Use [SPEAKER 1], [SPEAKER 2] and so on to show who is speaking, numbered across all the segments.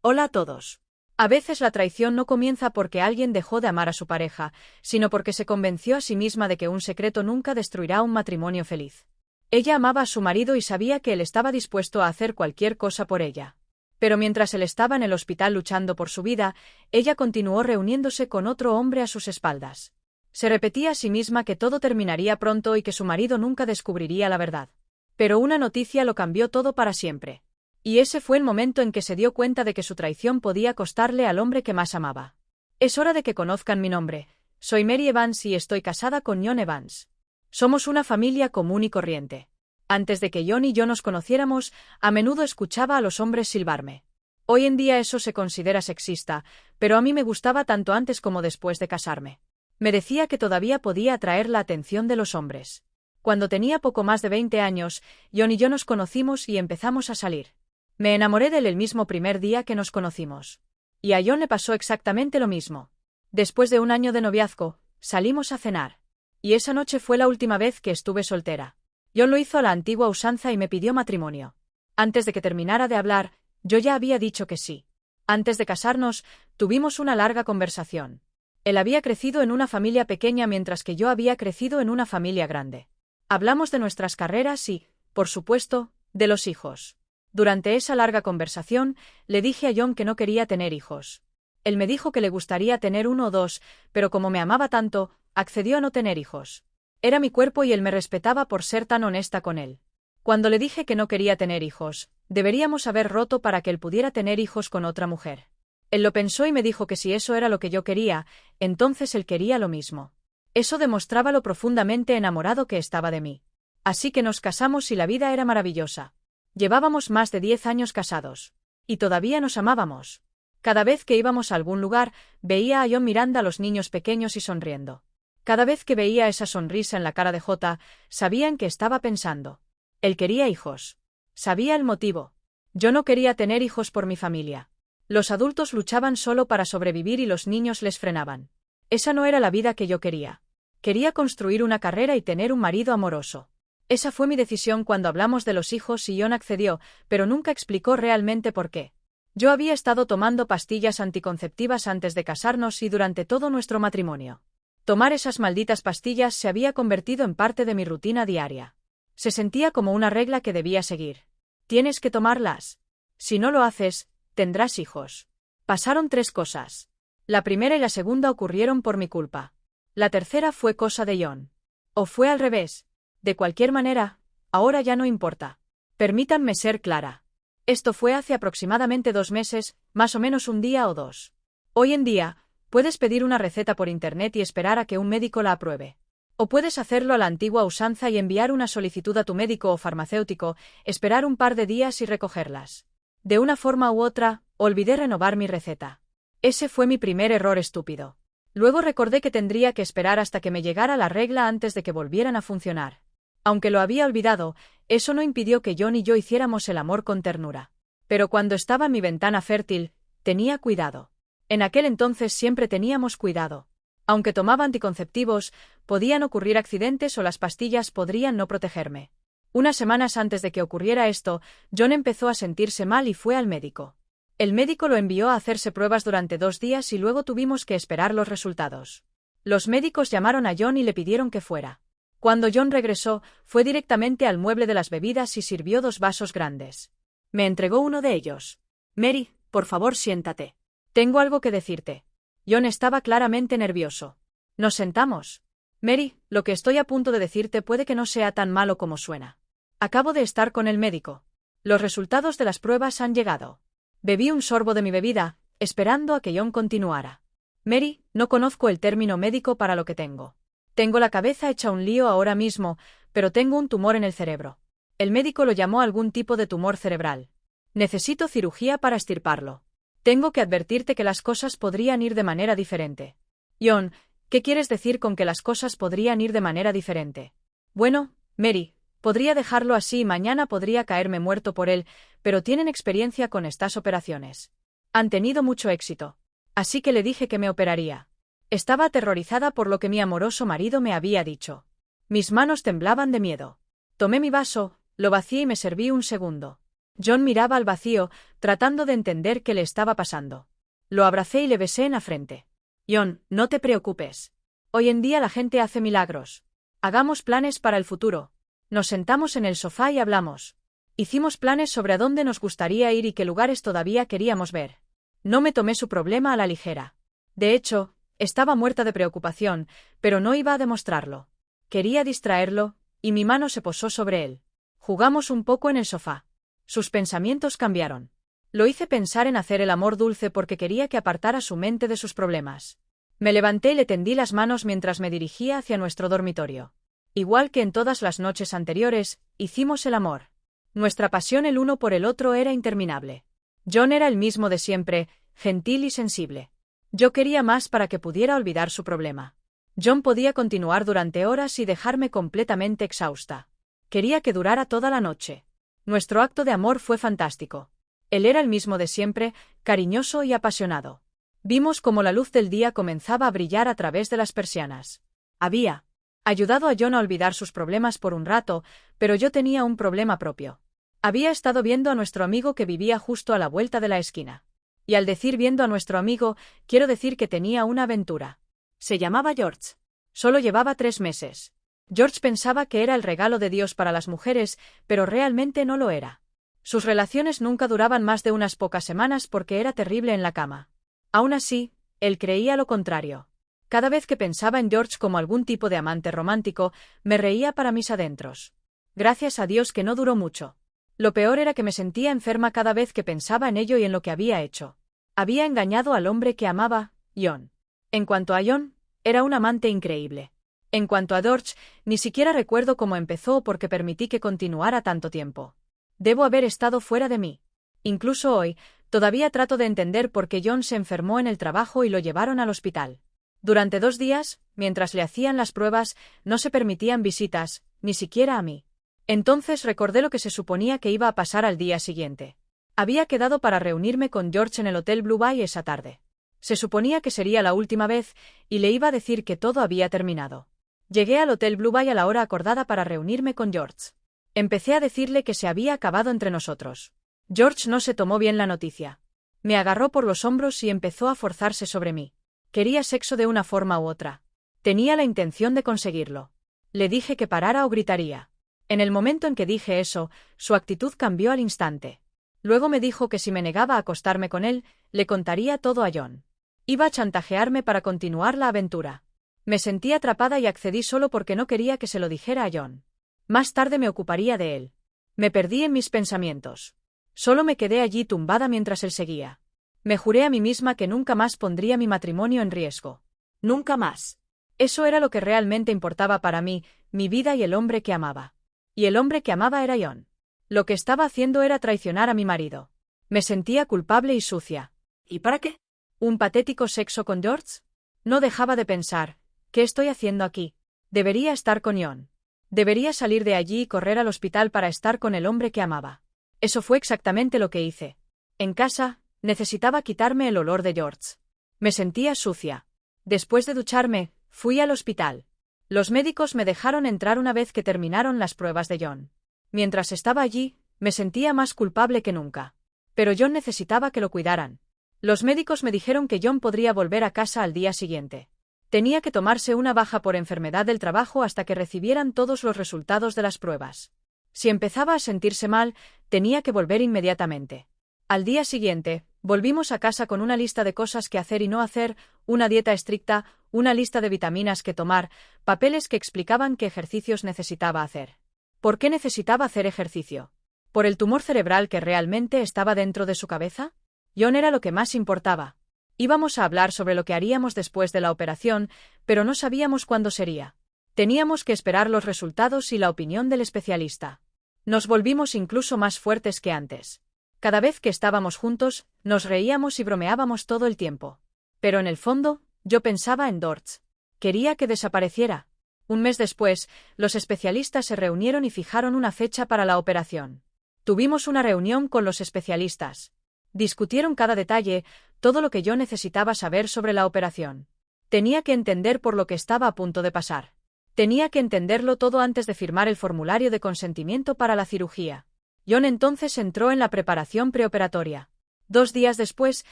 [SPEAKER 1] Hola a todos. A veces la traición no comienza porque alguien dejó de amar a su pareja, sino porque se convenció a sí misma de que un secreto nunca destruirá un matrimonio feliz. Ella amaba a su marido y sabía que él estaba dispuesto a hacer cualquier cosa por ella. Pero mientras él estaba en el hospital luchando por su vida, ella continuó reuniéndose con otro hombre a sus espaldas. Se repetía a sí misma que todo terminaría pronto y que su marido nunca descubriría la verdad. Pero una noticia lo cambió todo para siempre. Y ese fue el momento en que se dio cuenta de que su traición podía costarle al hombre que más amaba. Es hora de que conozcan mi nombre. Soy Mary Evans y estoy casada con John Evans. Somos una familia común y corriente. Antes de que John y yo nos conociéramos, a menudo escuchaba a los hombres silbarme. Hoy en día eso se considera sexista, pero a mí me gustaba tanto antes como después de casarme. Me decía que todavía podía atraer la atención de los hombres. Cuando tenía poco más de 20 años, John y yo nos conocimos y empezamos a salir. Me enamoré de él el mismo primer día que nos conocimos. Y a John le pasó exactamente lo mismo. Después de un año de noviazgo, salimos a cenar. Y esa noche fue la última vez que estuve soltera. John lo hizo a la antigua usanza y me pidió matrimonio. Antes de que terminara de hablar, yo ya había dicho que sí. Antes de casarnos, tuvimos una larga conversación. Él había crecido en una familia pequeña mientras que yo había crecido en una familia grande. Hablamos de nuestras carreras y, por supuesto, de los hijos. Durante esa larga conversación, le dije a John que no quería tener hijos. Él me dijo que le gustaría tener uno o dos, pero como me amaba tanto, accedió a no tener hijos. Era mi cuerpo y él me respetaba por ser tan honesta con él. Cuando le dije que no quería tener hijos, deberíamos haber roto para que él pudiera tener hijos con otra mujer. Él lo pensó y me dijo que si eso era lo que yo quería, entonces él quería lo mismo. Eso demostraba lo profundamente enamorado que estaba de mí. Así que nos casamos y la vida era maravillosa. Llevábamos más de 10 años casados. Y todavía nos amábamos. Cada vez que íbamos a algún lugar, veía a John mirando a los niños pequeños y sonriendo. Cada vez que veía esa sonrisa en la cara de J, sabía en qué estaba pensando. Él quería hijos. Sabía el motivo. Yo no quería tener hijos por mi familia. Los adultos luchaban solo para sobrevivir y los niños les frenaban. Esa no era la vida que yo quería. Quería construir una carrera y tener un marido amoroso. Esa fue mi decisión cuando hablamos de los hijos y John accedió, pero nunca explicó realmente por qué. Yo había estado tomando pastillas anticonceptivas antes de casarnos y durante todo nuestro matrimonio. Tomar esas malditas pastillas se había convertido en parte de mi rutina diaria. Se sentía como una regla que debía seguir. Tienes que tomarlas. Si no lo haces, tendrás hijos. Pasaron 3 cosas. La primera y la segunda ocurrieron por mi culpa. La tercera fue cosa de John. O fue al revés. De cualquier manera, ahora ya no importa. Permítanme ser clara. Esto fue hace aproximadamente 2 meses, más o menos un día o 2. Hoy en día, puedes pedir una receta por internet y esperar a que un médico la apruebe. O puedes hacerlo a la antigua usanza y enviar una solicitud a tu médico o farmacéutico, esperar un par de días y recogerlas. De una forma u otra, olvidé renovar mi receta. Ese fue mi primer error estúpido. Luego recordé que tendría que esperar hasta que me llegara la regla antes de que volvieran a funcionar. Aunque lo había olvidado, eso no impidió que John y yo hiciéramos el amor con ternura. Pero cuando estaba en mi ventana fértil, tenía cuidado. En aquel entonces siempre teníamos cuidado. Aunque tomaba anticonceptivos, podían ocurrir accidentes o las pastillas podrían no protegerme. Unas semanas antes de que ocurriera esto, John empezó a sentirse mal y fue al médico. El médico lo envió a hacerse pruebas durante 2 días y luego tuvimos que esperar los resultados. Los médicos llamaron a John y le pidieron que fuera. Cuando John regresó, fue directamente al mueble de las bebidas y sirvió 2 vasos grandes. Me entregó uno de ellos. Mary, por favor siéntate. Tengo algo que decirte. John estaba claramente nervioso. Nos sentamos. Mary, lo que estoy a punto de decirte puede que no sea tan malo como suena. Acabo de estar con el médico. Los resultados de las pruebas han llegado. Bebí un sorbo de mi bebida, esperando a que John continuara. Mary, no conozco el término médico para lo que tengo. Tengo la cabeza hecha un lío ahora mismo, pero tengo un tumor en el cerebro. El médico lo llamó algún tipo de tumor cerebral. Necesito cirugía para extirparlo. Tengo que advertirte que las cosas podrían ir de manera diferente. John, ¿qué quieres decir con que las cosas podrían ir de manera diferente? Bueno, Mary, podría dejarlo así y mañana podría caerme muerto por él, pero tienen experiencia con estas operaciones. Han tenido mucho éxito. Así que le dije que me operaría. Estaba aterrorizada por lo que mi amoroso marido me había dicho. Mis manos temblaban de miedo. Tomé mi vaso, lo vacié y me serví un segundo. John miraba al vacío, tratando de entender qué le estaba pasando. Lo abracé y le besé en la frente. John, no te preocupes. Hoy en día la gente hace milagros. Hagamos planes para el futuro. Nos sentamos en el sofá y hablamos. Hicimos planes sobre a dónde nos gustaría ir y qué lugares todavía queríamos ver. No me tomé su problema a la ligera. De hecho, estaba muerta de preocupación, pero no iba a demostrarlo. Quería distraerlo, y mi mano se posó sobre él. Jugamos un poco en el sofá. Sus pensamientos cambiaron. Lo hice pensar en hacer el amor dulce porque quería que apartara su mente de sus problemas. Me levanté y le tendí las manos mientras me dirigía hacia nuestro dormitorio. Igual que en todas las noches anteriores, hicimos el amor. Nuestra pasión el uno por el otro era interminable. John era el mismo de siempre, gentil y sensible. Yo quería más para que pudiera olvidar su problema. John podía continuar durante horas y dejarme completamente exhausta. Quería que durara toda la noche. Nuestro acto de amor fue fantástico. Él era el mismo de siempre, cariñoso y apasionado. Vimos cómo la luz del día comenzaba a brillar a través de las persianas. Había ayudado a John a olvidar sus problemas por un rato, pero yo tenía un problema propio. Había estado viendo a nuestro amigo que vivía justo a la vuelta de la esquina. Y al decir viendo a nuestro amigo, quiero decir que tenía una aventura. Se llamaba George. Solo llevaba 3 meses. George pensaba que era el regalo de Dios para las mujeres, pero realmente no lo era. Sus relaciones nunca duraban más de unas pocas semanas porque era terrible en la cama. Aún así, él creía lo contrario. Cada vez que pensaba en George como algún tipo de amante romántico, me reía para mis adentros. Gracias a Dios que no duró mucho. Lo peor era que me sentía enferma cada vez que pensaba en ello y en lo que había hecho. Había engañado al hombre que amaba, John. En cuanto a John, era un amante increíble. En cuanto a George, ni siquiera recuerdo cómo empezó o por qué permití que continuara tanto tiempo. Debo haber estado fuera de mí. Incluso hoy, todavía trato de entender por qué John se enfermó en el trabajo y lo llevaron al hospital. Durante 2 días, mientras le hacían las pruebas, no se permitían visitas, ni siquiera a mí. Entonces recordé lo que se suponía que iba a pasar al día siguiente. Había quedado para reunirme con George en el Hotel Blue Bay esa tarde. Se suponía que sería la última vez, y le iba a decir que todo había terminado. Llegué al Hotel Blue Bay a la hora acordada para reunirme con George. Empecé a decirle que se había acabado entre nosotros. George no se tomó bien la noticia. Me agarró por los hombros y empezó a forzarse sobre mí. Quería sexo de una forma u otra. Tenía la intención de conseguirlo. Le dije que parara o gritaría. En el momento en que dije eso, su actitud cambió al instante. Luego me dijo que si me negaba a acostarme con él, le contaría todo a John. Iba a chantajearme para continuar la aventura. Me sentí atrapada y accedí solo porque no quería que se lo dijera a John. Más tarde me ocuparía de él. Me perdí en mis pensamientos. Solo me quedé allí tumbada mientras él seguía. Me juré a mí misma que nunca más pondría mi matrimonio en riesgo. Nunca más. Eso era lo que realmente importaba para mí, mi vida y el hombre que amaba. Y el hombre que amaba era John. Lo que estaba haciendo era traicionar a mi marido. Me sentía culpable y sucia. ¿Y para qué? ¿Un patético sexo con George? No dejaba de pensar, ¿qué estoy haciendo aquí? Debería estar con John. Debería salir de allí y correr al hospital para estar con el hombre que amaba. Eso fue exactamente lo que hice. En casa, necesitaba quitarme el olor de George. Me sentía sucia. Después de ducharme, fui al hospital. Los médicos me dejaron entrar una vez que terminaron las pruebas de John. Mientras estaba allí, me sentía más culpable que nunca. Pero John necesitaba que lo cuidaran. Los médicos me dijeron que John podría volver a casa al día siguiente. Tenía que tomarse una baja por enfermedad del trabajo hasta que recibieran todos los resultados de las pruebas. Si empezaba a sentirse mal, tenía que volver inmediatamente. Al día siguiente, volvimos a casa con una lista de cosas que hacer y no hacer, una dieta estricta, una lista de vitaminas que tomar, papeles que explicaban qué ejercicios necesitaba hacer. ¿Por qué necesitaba hacer ejercicio? ¿Por el tumor cerebral que realmente estaba dentro de su cabeza? John era lo que más importaba. Íbamos a hablar sobre lo que haríamos después de la operación, pero no sabíamos cuándo sería. Teníamos que esperar los resultados y la opinión del especialista. Nos volvimos incluso más fuertes que antes. Cada vez que estábamos juntos, nos reíamos y bromeábamos todo el tiempo. Pero en el fondo, yo pensaba en George. Quería que desapareciera. Un mes después, los especialistas se reunieron y fijaron una fecha para la operación. Tuvimos una reunión con los especialistas. Discutieron cada detalle, todo lo que yo necesitaba saber sobre la operación. Tenía que entender por lo que estaba a punto de pasar. Tenía que entenderlo todo antes de firmar el formulario de consentimiento para la cirugía. John entonces entró en la preparación preoperatoria. 2 días después,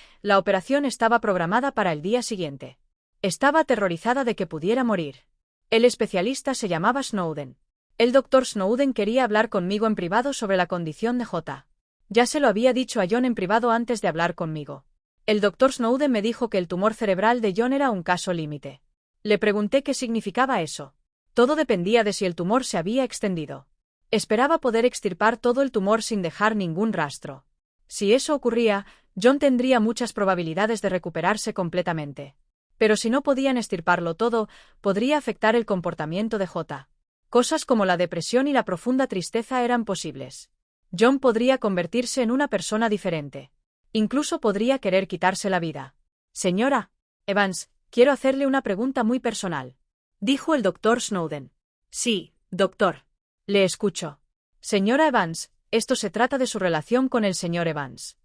[SPEAKER 1] la operación estaba programada para el día siguiente. Estaba aterrorizada de que pudiera morir. El especialista se llamaba Snowden. El doctor Snowden quería hablar conmigo en privado sobre la condición de J. Ya se lo había dicho a John en privado antes de hablar conmigo. El doctor Snowden me dijo que el tumor cerebral de John era un caso límite. Le pregunté qué significaba eso. Todo dependía de si el tumor se había extendido. Esperaba poder extirpar todo el tumor sin dejar ningún rastro. Si eso ocurría, John tendría muchas probabilidades de recuperarse completamente. Pero si no podían extirparlo todo, podría afectar el comportamiento de J. Cosas como la depresión y la profunda tristeza eran posibles. John podría convertirse en una persona diferente. Incluso podría querer quitarse la vida. Señora Evans, quiero hacerle una pregunta muy personal, dijo el doctor Snowden. Sí, doctor. Le escucho. Señora Evans, esto se trata de su relación con el señor Evans.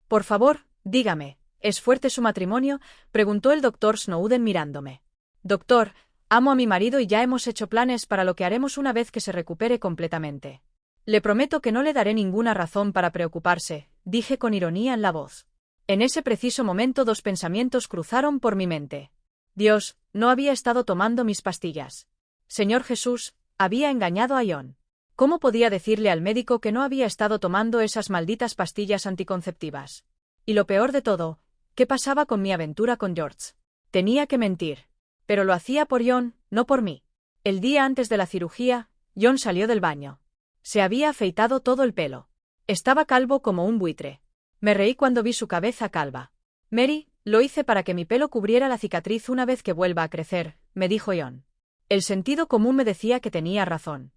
[SPEAKER 1] Por favor, dígame, ¿es fuerte su matrimonio?, preguntó el doctor Snowden mirándome. Doctor, amo a mi marido y ya hemos hecho planes para lo que haremos una vez que se recupere completamente. Le prometo que no le daré ninguna razón para preocuparse, dije con ironía en la voz. En ese preciso momento 2 pensamientos cruzaron por mi mente. Dios, no había estado tomando mis pastillas. Señor Jesús, había engañado a John. ¿Cómo podía decirle al médico que no había estado tomando esas malditas pastillas anticonceptivas? Y lo peor de todo, ¿qué pasaba con mi aventura con George? Tenía que mentir. Pero lo hacía por John, no por mí. El día antes de la cirugía, John salió del baño. Se había afeitado todo el pelo. Estaba calvo como un buitre. Me reí cuando vi su cabeza calva. Mary, lo hice para que mi pelo cubriera la cicatriz una vez que vuelva a crecer, me dijo John. El sentido común me decía que tenía razón.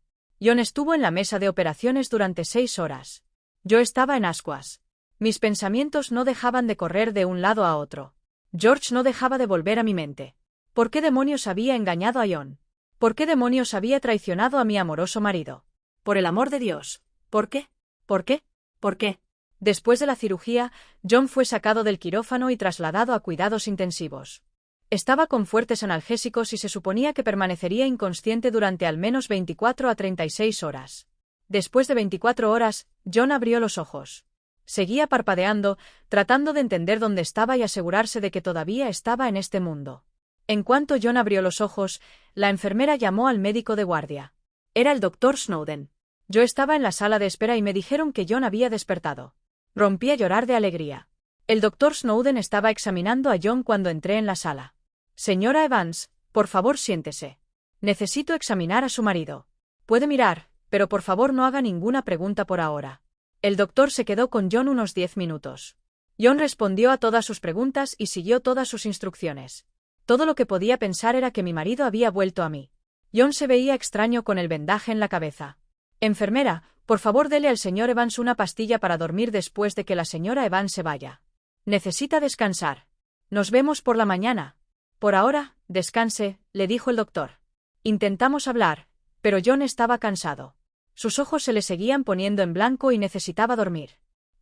[SPEAKER 1] John estuvo en la mesa de operaciones durante 6 horas. Yo estaba en ascuas. Mis pensamientos no dejaban de correr de un lado a otro. George no dejaba de volver a mi mente. ¿Por qué demonios había engañado a John? ¿Por qué demonios había traicionado a mi amoroso marido? Por el amor de Dios, ¿por qué? ¿Por qué? ¿Por qué? Después de la cirugía, John fue sacado del quirófano y trasladado a cuidados intensivos. Estaba con fuertes analgésicos y se suponía que permanecería inconsciente durante al menos 24 a 36 horas. Después de 24 horas, John abrió los ojos. Seguía parpadeando, tratando de entender dónde estaba y asegurarse de que todavía estaba en este mundo. En cuanto John abrió los ojos, la enfermera llamó al médico de guardia. Era el doctor Snowden. Yo estaba en la sala de espera y me dijeron que John había despertado. Rompí a llorar de alegría. El doctor Snowden estaba examinando a John cuando entré en la sala. Señora Evans, por favor siéntese. Necesito examinar a su marido. Puede mirar, pero por favor no haga ninguna pregunta por ahora. El doctor se quedó con John unos 10 minutos. John respondió a todas sus preguntas y siguió todas sus instrucciones. Todo lo que podía pensar era que mi marido había vuelto a mí. John se veía extraño con el vendaje en la cabeza. Enfermera, por favor dele al señor Evans una pastilla para dormir después de que la señora Evans se vaya. Necesita descansar. Nos vemos por la mañana. Por ahora, descanse, le dijo el doctor. Intentamos hablar, pero John estaba cansado. Sus ojos se le seguían poniendo en blanco y necesitaba dormir.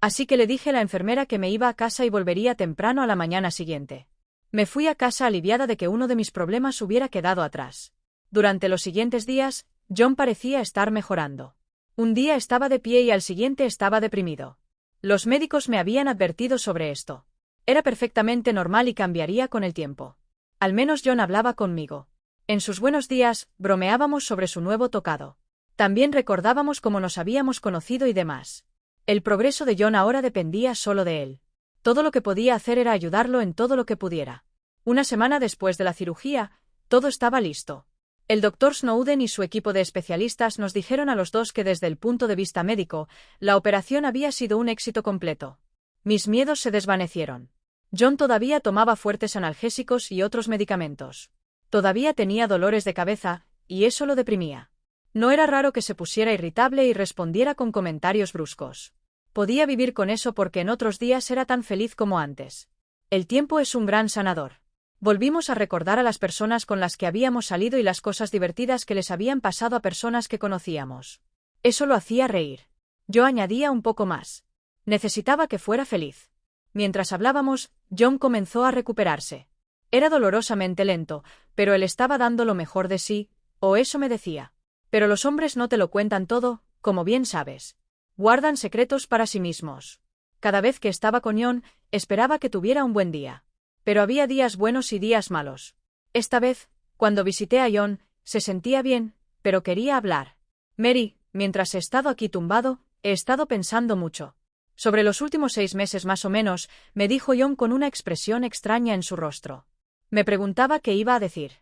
[SPEAKER 1] Así que le dije a la enfermera que me iba a casa y volvería temprano a la mañana siguiente. Me fui a casa aliviada de que uno de mis problemas hubiera quedado atrás. Durante los siguientes días, John parecía estar mejorando. Un día estaba de pie y al siguiente estaba deprimido. Los médicos me habían advertido sobre esto. Era perfectamente normal y cambiaría con el tiempo. Al menos John hablaba conmigo. En sus buenos días, bromeábamos sobre su nuevo tocado. También recordábamos cómo nos habíamos conocido y demás. El progreso de John ahora dependía solo de él. Todo lo que podía hacer era ayudarlo en todo lo que pudiera. Una semana después de la cirugía, todo estaba listo. El doctor Snowden y su equipo de especialistas nos dijeron a los dos que desde el punto de vista médico, la operación había sido un éxito completo. Mis miedos se desvanecieron. John todavía tomaba fuertes analgésicos y otros medicamentos. Todavía tenía dolores de cabeza, y eso lo deprimía. No era raro que se pusiera irritable y respondiera con comentarios bruscos. Podía vivir con eso porque en otros días era tan feliz como antes. El tiempo es un gran sanador. Volvimos a recordar a las personas con las que habíamos salido y las cosas divertidas que les habían pasado a personas que conocíamos. Eso lo hacía reír. Yo añadía un poco más. Necesitaba que fuera feliz. Mientras hablábamos, John comenzó a recuperarse. Era dolorosamente lento, pero él estaba dando lo mejor de sí, o eso me decía. Pero los hombres no te lo cuentan todo, como bien sabes. Guardan secretos para sí mismos. Cada vez que estaba con John, esperaba que tuviera un buen día. Pero había días buenos y días malos. Esta vez, cuando visité a John, se sentía bien, pero quería hablar. Mary, mientras he estado aquí tumbado, he estado pensando mucho. Sobre los últimos 6 meses más o menos, me dijo John con una expresión extraña en su rostro. Me preguntaba qué iba a decir.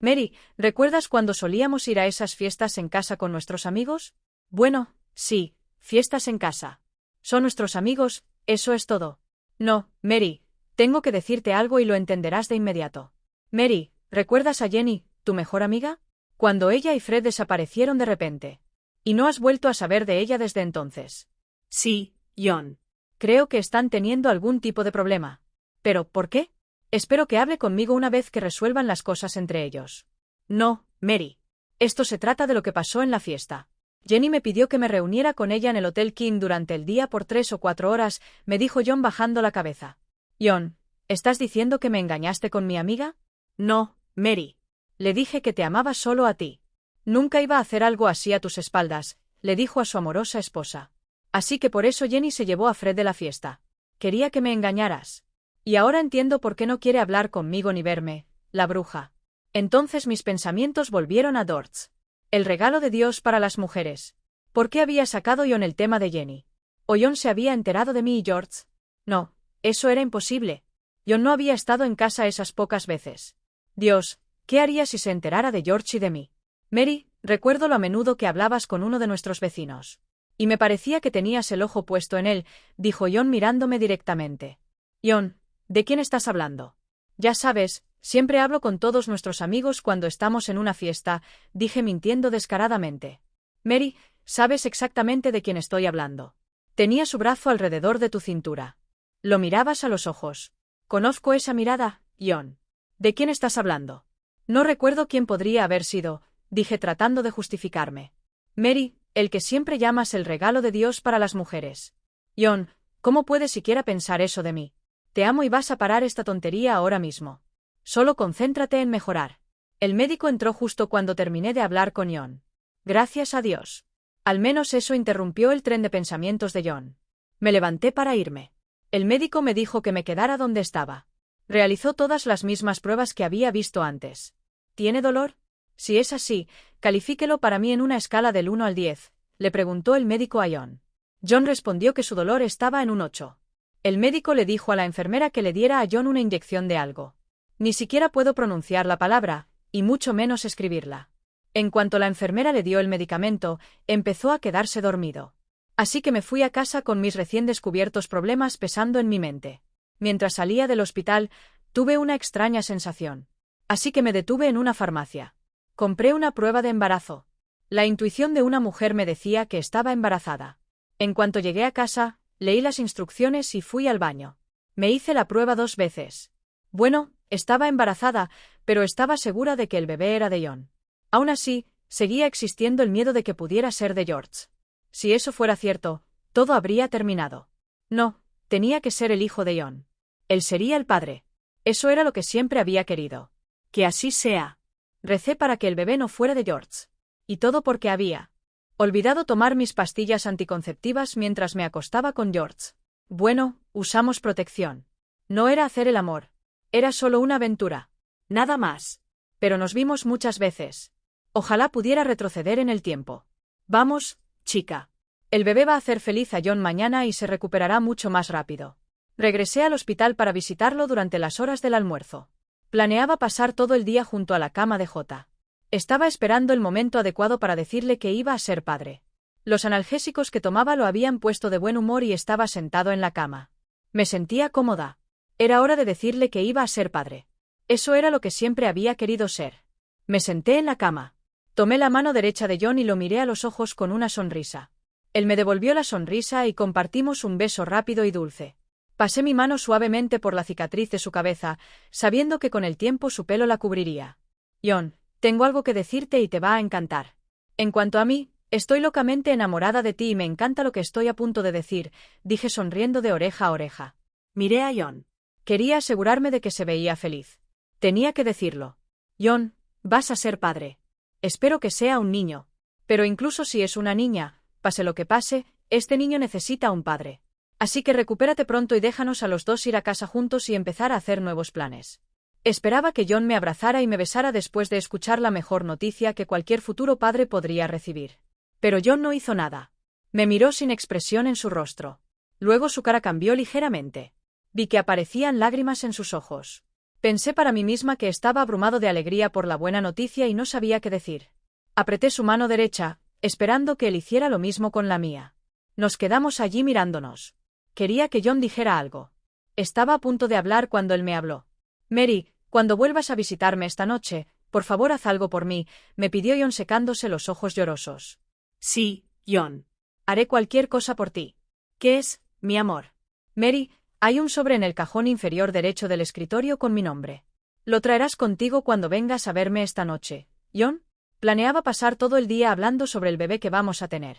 [SPEAKER 1] Mary, ¿recuerdas cuando solíamos ir a esas fiestas en casa con nuestros amigos? Bueno, sí, fiestas en casa. Son nuestros amigos, eso es todo. No, Mary, tengo que decirte algo y lo entenderás de inmediato. Mary, ¿recuerdas a Jenny, tu mejor amiga? Cuando ella y Fred desaparecieron de repente. ¿Y no has vuelto a saber de ella desde entonces?
[SPEAKER 2] Sí, John.
[SPEAKER 1] Creo que están teniendo algún tipo de problema. ¿Pero por qué? Espero que hable conmigo una vez que resuelvan las cosas entre ellos. No, Mary. Esto se trata de lo que pasó en la fiesta. Jenny me pidió que me reuniera con ella en el Hotel King durante el día por 3 o 4 horas, me dijo John bajando la cabeza. John, ¿estás diciendo que me engañaste con mi amiga?
[SPEAKER 2] No, Mary.
[SPEAKER 1] Le dije que te amaba solo a ti. Nunca iba a hacer algo así a tus espaldas, le dijo a su amorosa esposa. Así que por eso Jenny se llevó a Fred de la fiesta. Quería que me engañaras. Y ahora entiendo por qué no quiere hablar conmigo ni verme, la bruja. Entonces mis pensamientos volvieron a Dortz. El regalo de Dios para las mujeres. ¿Por qué había sacado John el tema de Jenny? ¿O John se había enterado de mí y George? No, eso era imposible. John no había estado en casa esas pocas veces. Dios, ¿qué haría si se enterara de George y de mí? Mary, recuerdo lo a menudo que hablabas con uno de nuestros vecinos. Y me parecía que tenías el ojo puesto en él, dijo John mirándome directamente. John, ¿de quién estás hablando? Ya sabes, siempre hablo con todos nuestros amigos cuando estamos en una fiesta, dije mintiendo descaradamente. Mary, sabes exactamente de quién estoy hablando. Tenía su brazo alrededor de tu cintura. Lo mirabas a los ojos. Conozco esa mirada, John. ¿De quién estás hablando? No recuerdo quién podría haber sido, dije tratando de justificarme. Mary, el que siempre llamas el regalo de Dios para las mujeres. John, ¿cómo puedes siquiera pensar eso de mí? Te amo y vas a parar esta tontería ahora mismo. Solo concéntrate en mejorar. El médico entró justo cuando terminé de hablar con John. Gracias a Dios. Al menos eso interrumpió el tren de pensamientos de John. Me levanté para irme. El médico me dijo que me quedara donde estaba. Realizó todas las mismas pruebas que había visto antes. ¿Tiene dolor? Si es así, califíquelo para mí en una escala del 1 al 10, le preguntó el médico a John. John respondió que su dolor estaba en un 8. El médico le dijo a la enfermera que le diera a John una inyección de algo. Ni siquiera puedo pronunciar la palabra, y mucho menos escribirla. En cuanto la enfermera le dio el medicamento, empezó a quedarse dormido. Así que me fui a casa con mis recién descubiertos problemas pesando en mi mente. Mientras salía del hospital, tuve una extraña sensación. Así que me detuve en una farmacia. Compré una prueba de embarazo. La intuición de una mujer me decía que estaba embarazada. En cuanto llegué a casa, leí las instrucciones y fui al baño. Me hice la prueba 2 veces. Bueno, estaba embarazada, pero estaba segura de que el bebé era de John. Aún así, seguía existiendo el miedo de que pudiera ser de George. Si eso fuera cierto, todo habría terminado. No, tenía que ser el hijo de John. Él sería el padre. Eso era lo que siempre había querido. Que así sea. Recé para que el bebé no fuera de George. Y todo porque había olvidado tomar mis pastillas anticonceptivas mientras me acostaba con George. Bueno, usamos protección. No era hacer el amor. Era solo una aventura. Nada más. Pero nos vimos muchas veces. Ojalá pudiera retroceder en el tiempo. Vamos, chica. El bebé va a hacer feliz a John mañana y se recuperará mucho más rápido. Regresé al hospital para visitarlo durante las horas del almuerzo. Planeaba pasar todo el día junto a la cama de J. Estaba esperando el momento adecuado para decirle que iba a ser padre. Los analgésicos que tomaba lo habían puesto de buen humor y estaba sentado en la cama. Me sentía cómoda. Era hora de decirle que iba a ser padre. Eso era lo que siempre había querido ser. Me senté en la cama. Tomé la mano derecha de John y lo miré a los ojos con una sonrisa. Él me devolvió la sonrisa y compartimos un beso rápido y dulce. Pasé mi mano suavemente por la cicatriz de su cabeza, sabiendo que con el tiempo su pelo la cubriría. John, tengo algo que decirte y te va a encantar. En cuanto a mí, estoy locamente enamorada de ti y me encanta lo que estoy a punto de decir, dije sonriendo de oreja a oreja. Miré a John. Quería asegurarme de que se veía feliz. Tenía que decirlo. John, vas a ser padre. Espero que sea un niño. Pero incluso si es una niña, pase lo que pase, Este niño necesita un padre. Así que recupérate pronto y déjanos a los dos ir a casa juntos y empezar a hacer nuevos planes. Esperaba que John me abrazara y me besara después de escuchar la mejor noticia que cualquier futuro padre podría recibir. Pero John no hizo nada. Me miró sin expresión en su rostro. Luego su cara cambió ligeramente. Vi que aparecían lágrimas en sus ojos. Pensé para mí misma que estaba abrumado de alegría por la buena noticia y no sabía qué decir. Apreté su mano derecha, esperando que él hiciera lo mismo con la mía. Nos quedamos allí mirándonos. Quería que John dijera algo. Estaba a punto de hablar cuando él me habló. Mary, cuando vuelvas a visitarme esta noche, por favor haz algo por mí, me pidió John secándose los ojos llorosos.
[SPEAKER 2] Sí, John.
[SPEAKER 1] Haré cualquier cosa por ti. ¿Qué es, mi amor? Mary, hay un sobre en el cajón inferior derecho del escritorio con mi nombre. Lo traerás contigo cuando vengas a verme esta noche, John. Planeaba pasar todo el día hablando sobre el bebé que vamos a tener.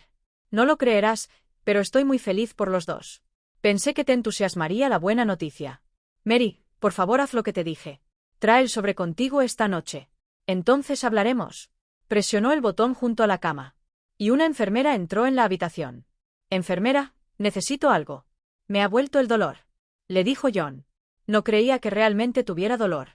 [SPEAKER 1] No lo creerás, pero estoy muy feliz por los dos. Pensé que te entusiasmaría la buena noticia. Mary, por favor haz lo que te dije. Trae el sobre contigo esta noche. Entonces hablaremos. Presionó el botón junto a la cama. Y una enfermera entró en la habitación. Enfermera, necesito algo. Me ha vuelto el dolor. Le dijo John. No creía que realmente tuviera dolor.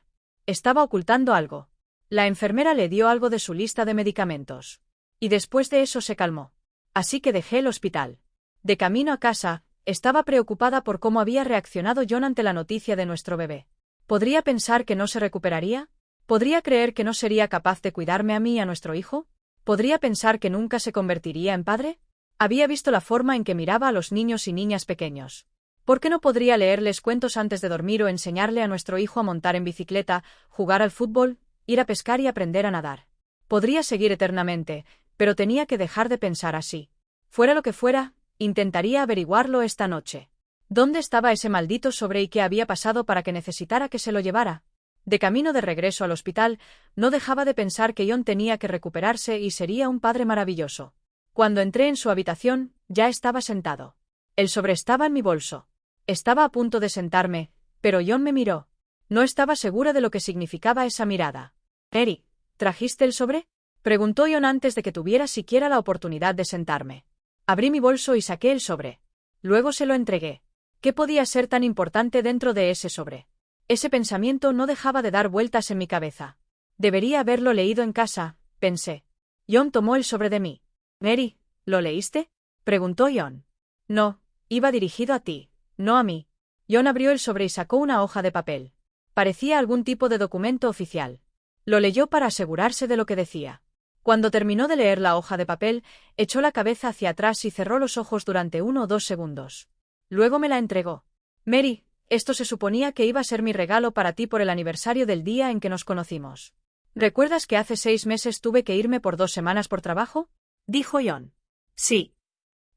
[SPEAKER 1] Estaba ocultando algo. La enfermera le dio algo de su lista de medicamentos. Y después de eso se calmó. Así que dejé el hospital. De camino a casa, estaba preocupada por cómo había reaccionado John ante la noticia de nuestro bebé. ¿Podría pensar que no se recuperaría? ¿Podría creer que no sería capaz de cuidarme a mí y a nuestro hijo? ¿Podría pensar que nunca se convertiría en padre? Había visto la forma en que miraba a los niños y niñas pequeños. ¿Por qué no podría leerles cuentos antes de dormir o enseñarle a nuestro hijo a montar en bicicleta, jugar al fútbol, ir a pescar y aprender a nadar? Podría seguir eternamente, pero tenía que dejar de pensar así. Fuera lo que fuera, intentaría averiguarlo esta noche. ¿Dónde estaba ese maldito sobre y qué había pasado para que necesitara que se lo llevara? De camino de regreso al hospital, no dejaba de pensar que John tenía que recuperarse y sería un padre maravilloso. Cuando entré en su habitación, ya estaba sentado. El sobre estaba en mi bolso. Estaba a punto de sentarme, pero John me miró. No estaba segura de lo que significaba esa mirada. «Mary, ¿trajiste el sobre?», preguntó John antes de que tuviera siquiera la oportunidad de sentarme. Abrí mi bolso y saqué el sobre. Luego se lo entregué. ¿Qué podía ser tan importante dentro de ese sobre? Ese pensamiento no dejaba de dar vueltas en mi cabeza. Debería haberlo leído en casa, pensé. John tomó el sobre de mí. «Mary, ¿lo leíste?», preguntó John. «No, iba dirigido a ti, no a mí». John abrió el sobre y sacó una hoja de papel. Parecía algún tipo de documento oficial. Lo leyó para asegurarse de lo que decía. Cuando terminó de leer la hoja de papel, echó la cabeza hacia atrás y cerró los ojos durante 1 o 2 segundos. Luego me la entregó. «Mary, esto se suponía que iba a ser mi regalo para ti por el aniversario del día en que nos conocimos. ¿Recuerdas que hace 6 meses tuve que irme por 2 semanas por trabajo?», dijo John.
[SPEAKER 2] Sí.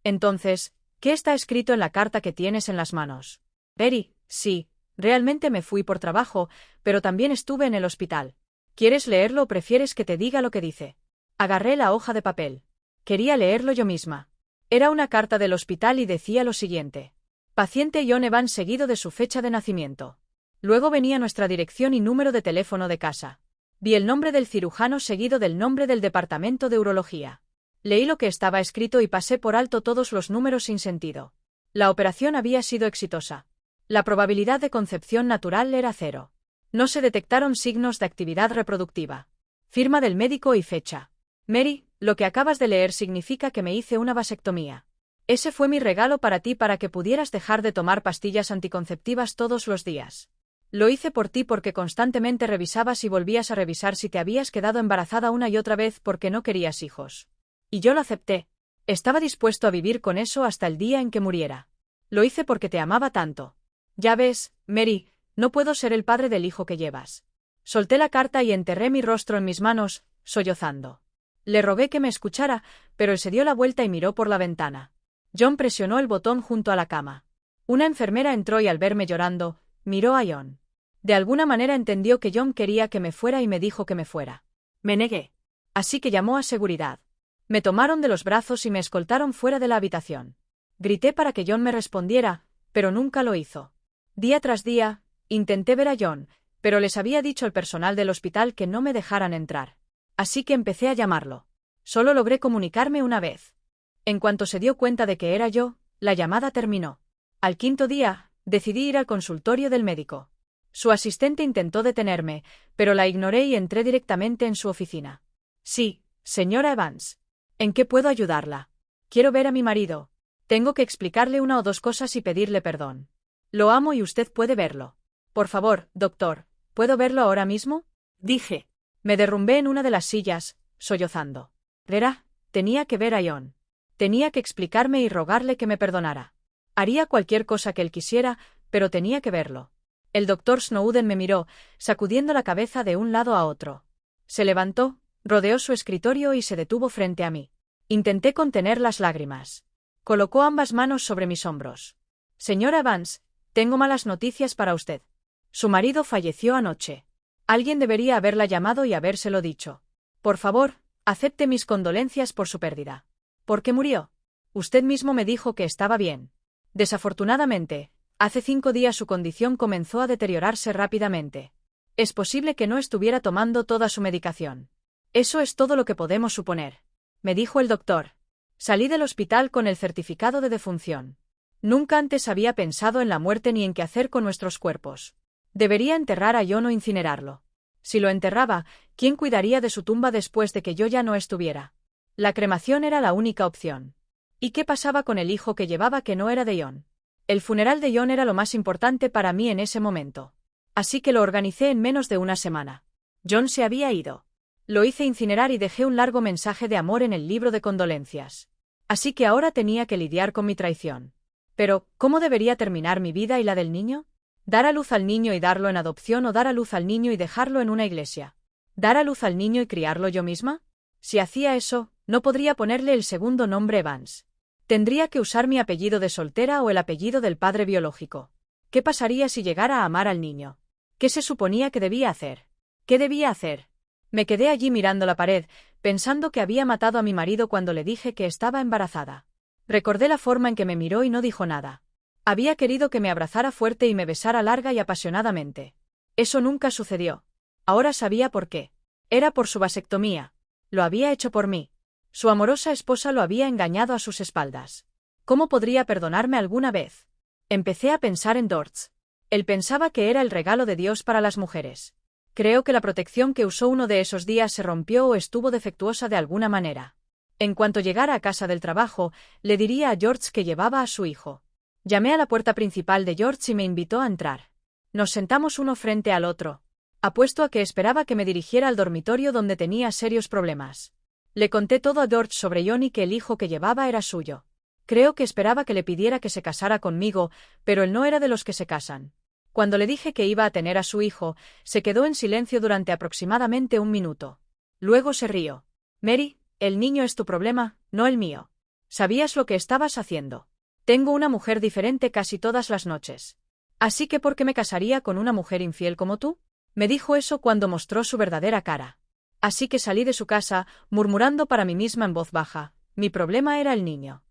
[SPEAKER 1] Entonces, ¿qué está escrito en la carta que tienes en las manos? Mary, sí, realmente me fui por trabajo, pero también estuve en el hospital. ¿Quieres leerlo o prefieres que te diga lo que dice? Agarré la hoja de papel. Quería leerlo yo misma. Era una carta del hospital y decía lo siguiente. Paciente John Evans seguido de su fecha de nacimiento. Luego venía nuestra dirección y número de teléfono de casa. Vi el nombre del cirujano seguido del nombre del departamento de urología. Leí lo que estaba escrito y pasé por alto todos los números sin sentido. La operación había sido exitosa. La probabilidad de concepción natural era 0. No se detectaron signos de actividad reproductiva. Firma del médico y fecha. Mary, lo que acabas de leer significa que me hice una vasectomía. Ese fue mi regalo para ti para que pudieras dejar de tomar pastillas anticonceptivas todos los días. Lo hice por ti porque constantemente revisabas y volvías a revisar si te habías quedado embarazada una y otra vez porque no querías hijos. Y yo lo acepté. Estaba dispuesto a vivir con eso hasta el día en que muriera. Lo hice porque te amaba tanto. Ya ves, Mary, no puedo ser el padre del hijo que llevas. Solté la carta y enterré mi rostro en mis manos, sollozando. Le rogué que me escuchara, pero él se dio la vuelta y miró por la ventana. John presionó el botón junto a la cama. Una enfermera entró y al verme llorando, miró a John. De alguna manera entendió que John quería que me fuera y me dijo que me fuera. Me negué. Así que llamó a seguridad. Me tomaron de los brazos y me escoltaron fuera de la habitación. Grité para que John me respondiera, pero nunca lo hizo. Día tras día, intenté ver a John, pero les había dicho al personal del hospital que no me dejaran entrar. Así que empecé a llamarlo. Solo logré comunicarme una vez. En cuanto se dio cuenta de que era yo, la llamada terminó. Al quinto día, decidí ir al consultorio del médico. Su asistente intentó detenerme, pero la ignoré y entré directamente en su oficina. Sí, señora Evans. ¿En qué puedo ayudarla? Quiero ver a mi marido. Tengo que explicarle una o dos cosas y pedirle perdón. Lo amo y usted puede verlo. Por favor, doctor, ¿puedo verlo ahora mismo?
[SPEAKER 2] Dije.
[SPEAKER 1] Me derrumbé en una de las sillas, sollozando. Tenía que ver a John. Tenía que explicarme y rogarle que me perdonara. Haría cualquier cosa que él quisiera, pero tenía que verlo. El doctor Snowden me miró, sacudiendo la cabeza de un lado a otro. Se levantó, rodeó su escritorio y se detuvo frente a mí. Intenté contener las lágrimas. Colocó ambas manos sobre mis hombros. Señora Evans, tengo malas noticias para usted. Su marido falleció anoche. Alguien debería haberla llamado y habérselo dicho. Por favor, acepte mis condolencias por su pérdida. ¿Por qué murió? Usted mismo me dijo que estaba bien. Desafortunadamente, hace 5 días su condición comenzó a deteriorarse rápidamente. Es posible que no estuviera tomando toda su medicación. Eso es todo lo que podemos suponer, me dijo el doctor. Salí del hospital con el certificado de defunción. Nunca antes había pensado en la muerte ni en qué hacer con nuestros cuerpos. Debería enterrar a John o incinerarlo. Si lo enterraba, ¿quién cuidaría de su tumba después de que yo ya no estuviera? La cremación era la única opción. ¿Y qué pasaba con el hijo que llevaba que no era de John? El funeral de John era lo más importante para mí en ese momento. Así que lo organicé en menos de una semana. John se había ido. Lo hice incinerar y dejé un largo mensaje de amor en el libro de condolencias. Así que ahora tenía que lidiar con mi traición. Pero, ¿cómo debería terminar mi vida y la del niño? ¿Dar a luz al niño y darlo en adopción o dar a luz al niño y dejarlo en una iglesia? ¿Dar a luz al niño y criarlo yo misma? Si hacía eso, no podría ponerle el segundo nombre Evans. Tendría que usar mi apellido de soltera o el apellido del padre biológico. ¿Qué pasaría si llegara a amar al niño? ¿Qué se suponía que debía hacer? ¿Qué debía hacer? Me quedé allí mirando la pared, pensando que había matado a mi marido cuando le dije que estaba embarazada. Recordé la forma en que me miró y no dijo nada. Había querido que me abrazara fuerte y me besara larga y apasionadamente. Eso nunca sucedió. Ahora sabía por qué. Era por su vasectomía. Lo había hecho por mí. Su amorosa esposa lo había engañado a sus espaldas. ¿Cómo podría perdonarme alguna vez? Empecé a pensar en Dortz. Él pensaba que era el regalo de Dios para las mujeres. Creo que la protección que usó uno de esos días se rompió o estuvo defectuosa de alguna manera. En cuanto llegara a casa del trabajo, le diría a George que llevaba a su hijo. Llamé a la puerta principal de George y me invitó a entrar. Nos sentamos uno frente al otro. Apuesto a que esperaba que me dirigiera al dormitorio donde tenía serios problemas. Le conté todo a George sobre John y que el hijo que llevaba era suyo. Creo que esperaba que le pidiera que se casara conmigo, pero él no era de los que se casan. Cuando le dije que iba a tener a su hijo, se quedó en silencio durante aproximadamente 1 minuto. Luego se rió. Mary, el niño es tu problema, no el mío. ¿Sabías lo que estabas haciendo? Tengo una mujer diferente casi todas las noches. Así que ¿por qué me casaría con una mujer infiel como tú? Me dijo eso cuando mostró su verdadera cara. Así que salí de su casa, murmurando para mí misma en voz baja. Mi problema era el niño.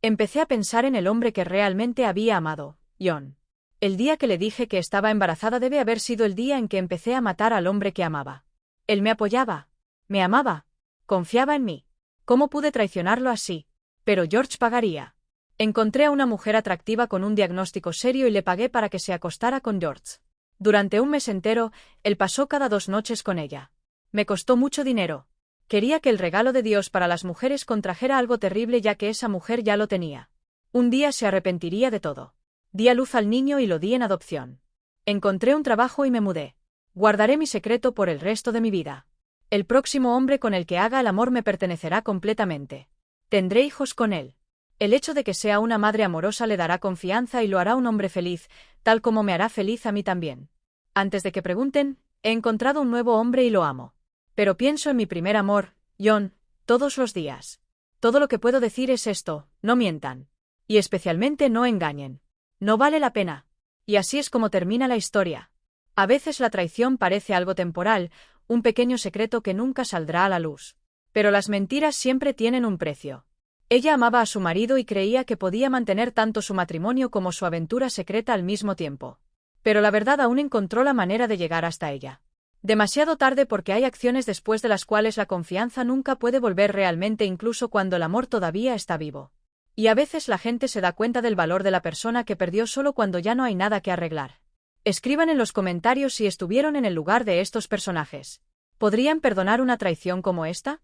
[SPEAKER 1] Empecé a pensar en el hombre que realmente había amado, John. El día que le dije que estaba embarazada debe haber sido el día en que empecé a matar al hombre que amaba. Él me apoyaba. Me amaba. Confiaba en mí. ¿Cómo pude traicionarlo así? Pero George pagaría. Encontré a una mujer atractiva con un diagnóstico serio y le pagué para que se acostara con George. Durante 1 mes entero, él pasó cada 2 noches con ella. Me costó mucho dinero. Quería que el regalo de Dios para las mujeres contrajera algo terrible ya que esa mujer ya lo tenía. Un día se arrepentiría de todo. Di a luz al niño y lo di en adopción. Encontré un trabajo y me mudé. Guardaré mi secreto por el resto de mi vida. El próximo hombre con el que haga el amor me pertenecerá completamente. Tendré hijos con él. El hecho de que sea una madre amorosa le dará confianza y lo hará un hombre feliz, tal como me hará feliz a mí también. Antes de que pregunten, he encontrado un nuevo hombre y lo amo. Pero pienso en mi primer amor, John, todos los días. Todo lo que puedo decir es esto, no mientan. Y especialmente no engañen. No vale la pena. Y así es como termina la historia. A veces la traición parece algo temporal, un pequeño secreto que nunca saldrá a la luz. Pero las mentiras siempre tienen un precio. Ella amaba a su marido y creía que podía mantener tanto su matrimonio como su aventura secreta al mismo tiempo. Pero la verdad aún encontró la manera de llegar hasta ella. Demasiado tarde porque hay acciones después de las cuales la confianza nunca puede volver realmente incluso cuando el amor todavía está vivo. Y a veces la gente se da cuenta del valor de la persona que perdió solo cuando ya no hay nada que arreglar. Escriban en los comentarios si estuvieron en el lugar de estos personajes. ¿Podrían perdonar una traición como esta?